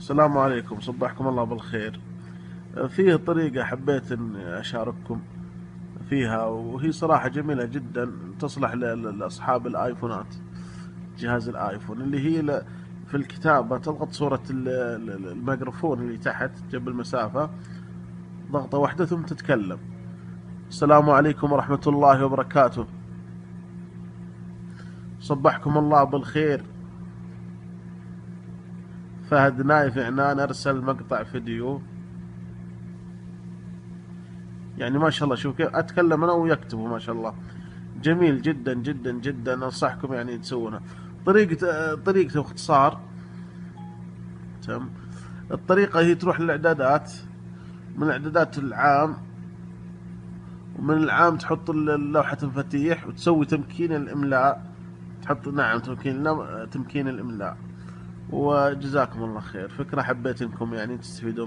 السلام عليكم، صبحكم الله بالخير. فيه طريقة حبيت أن أشارككم فيها، وهي صراحة جميلة جدا، تصلح لأصحاب الآيفونات. جهاز الآيفون اللي هي في الكتابة تضغط صورة الميكروفون اللي تحت جنب المسافة، ضغطة واحدة ثم تتكلم. السلام عليكم ورحمة الله وبركاته، صبحكم الله بالخير. فهد نايف عنان أرسل مقطع فيديو. يعني ما شاء الله، شوف كيف أتكلم أنا ويكتبوا، ما شاء الله. جميل جدا جدا جدا، أنصحكم يعني تسوونها. طريقة اختصار. تم. الطريقة هي تروح للإعدادات، من إعدادات العام، ومن العام تحط لوحة مفاتيح وتسوي تمكين الإملاء. تحط نعم تمكين الإملاء. وجزاكم الله خير، فكرة حبيت إنكم يعني تستفيدون.